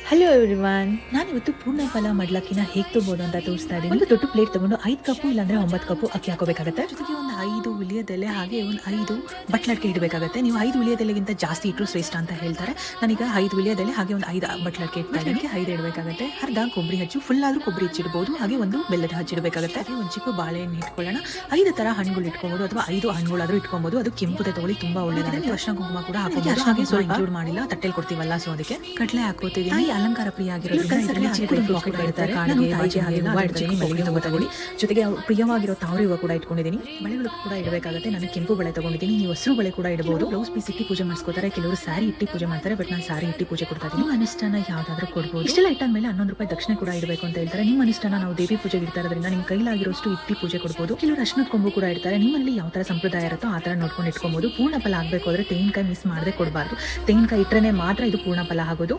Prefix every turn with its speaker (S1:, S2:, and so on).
S1: Hello everyone, ನಾನಿವತ್ತು ಪೂರ್ಣ ಫಲ ಮಡ್ಲಕ್ಕಿನ ಹೇಗೆ ತಗೋಬಹುದು ಅಂತ ತೋರಿಸ್ತಾ ಇದ್ದೀನಿ. ಒಂದು ದೊಡ್ಡ ಪ್ಲೇಟ್ ತಗೊಂಡು 5 ಕಪ್ಪು ಇಲ್ಲಾಂದ್ರೆ 9 ಕಪ್ಪು ಅಕ್ಕಿ ಹಾಕೋಬೇಕಾಗುತ್ತೆ. ಜೊತೆಗೆ ಒಂದು 5 ವಿಲಿಯದೆಲೆ ಹಾಗೆ ಒಂದು 5 ಬಟ್ಲಕ್ಕೆ ಇಡಬೇಕಾಗುತ್ತೆ. ನೀವು 5 ವಿಲಿಯದೆಲೆಗಿಂತ ಜಾಸ್ತಿ ಇಟ್ಟರು ಶ್ರೇಷ್ಠ ಅಂತ ಹೇಳ್ತಾರೆ. ನಾನೀಗ 5 ವಿಲಿಯದೆಲೆ ಹಾಗೆ ಒಂದು 5 ಬಟ್ಲಕ್ಕೆ ಇಟ್ಟಾಗೆ 5 ಇಡಬೇಕಾಗುತ್ತೆ. ಅರ್ಧ ಕೊಬ್ಬರಿ ಹಚ್ಚು, ಫುಲ್ ಆದ್ರೂ ಕೊಬ್ಬರಿ ಹಚ್ಚಿಡ್ಬೋದು. ಹಾಗೆ ಒಂದು ಬೆಲ್ಲದ ಹಚ್ಚಿಡಬೇಕಾಗುತ್ತೆ. ಹಾಗೆ ಒಂದು ಚಿಕ್ಕ ಬಾಳೆಹಣ್ಣು ಇಟ್ಕೊಳ್ಳೋಣ. 5 ತರ ಹಣ್ಣುಗಳು ಇಟ್ಕೊಬಹುದು ಅಥವಾ 5 ಹಣ್ಣುಗಳಾದ್ರೂ ಇಟ್ಕೊಬಹುದು. ಅದು ಕೆಂಪುದೆ ತಗೊಳ್ಳಿ, ತುಂಬಾ ಒಳ್ಳೆಯದಾಗುತ್ತೆ. ನೀವು ಅರ್ಶಿನ ಕುಂಕುಮ ಕೂಡ ಹಾಕೋಬಹುದು. ಹಾಗೆ ಸ್ವಲ್ಪ ಇನ್ಕ್ಲೂಡ್ ಮಾಡಿಲ್ಲ, ತಟ್ಟೆಲಿ ಕೊಡ್ತೀವಲ್ಲ, ಸೊ ಅದಕ್ಕೆ ಕಡಲೆ ಹಾಕೋತಿದ್ದೀನಿ. ಅಲಂಕಾರ ಪ್ರಿಯ ಆಗಿರೋದ್ರಿಂದ ಜೊತೆಗೆ ಪ್ರಿಯವಾಗಿರೋ ತಾವರೆ ಹೂವು ಕೂಡ ಇಟ್ಕೊಂಡಿದ್ದೀನಿ. ಬಳೆಗಳು ಕೂಡ ಇಡಬೇಕಾಗುತ್ತೆ. ನಾನು ಕೆಂಪು ಬಳೆ ತಗೊಂಡಿದ್ದೀನಿ, ನೀವು ಹಸಿರು ಬಳೆ ಕೂಡ ಇಡಬಹುದು. ಬ್ಲೌಸ್ ಪೀಸ್ ಇಟ್ಟು ಪೂಜೆ ಮಾಡಿಸ್ಕೋತಾರೆ, ಕೆಲವರು ಸ್ಯಾರಿ ಇಟ್ಟು ಪೂಜೆ ಮಾಡ್ತಾರೆ. ಬಟ್ ನಾನು ಸ್ಯಾರಿ ಇಟ್ಟು ಪೂಜೆ ಕೊಡ್ತಾ ಇದ್ದೀನಿ. ನಿಮ್ಮ ಅನಿಷ್ಟನ ಯಾವ್ದಾದ್ರು ಕೊಡ್ಬೋದು. ಇಷ್ಟೆಲ್ಲ ಇಟ್ಟಾದ್ಮೇಲೆ 11 ರೂಪಾಯಿ ದಕ್ಷಿಣೆ ಕೂಡ ಇಡಬೇಕು ಅಂತ ಹೇಳ್ತಾರೆ. ನಿಮ್ಮ ಅನಿಷ್ಟನ ನಾವು ದೇವಿ ಪೂಜೆಗೆ ಇಡ್ತಾ ಇರೋದ್ರಿಂದ ನಿಮ್ಮ ಕೈಲಾಗಿರೋಷ್ಟು ಇಟ್ಟು ಪೂಜೆ ಕೊಡ್ಬೋದು. ಕೆಲವರು ಅರ್ಶಿನದ ಕೊಂಬು ಕೂಡ ಇಡ್ತಾರೆ. ನಿಮ್ಮಲ್ಲಿ ಯಾವ ತರ ಸಂಪ್ರದಾಯ ಇರುತ್ತೋ ಆ ತರ ನೋಡ್ಕೊಂಡು ಇಟ್ಕೊಬಹುದು. ಪೂರ್ಣ ಫಲ ಆಗ್ಬೇಕು ಅಂದ್ರೆ ತೆಂಗಿನಕಾಯಿ ಮಿಸ್ ಮಾಡದೆ ಕೊಡಬಾರ್ದು. ತೆಂಗಿನಕಾಯಿ ಇಟ್ಟರೆ ಮಾತ್ರ ಇದು ಪೂರ್ಣ ಫಲ ಆಗೋದು.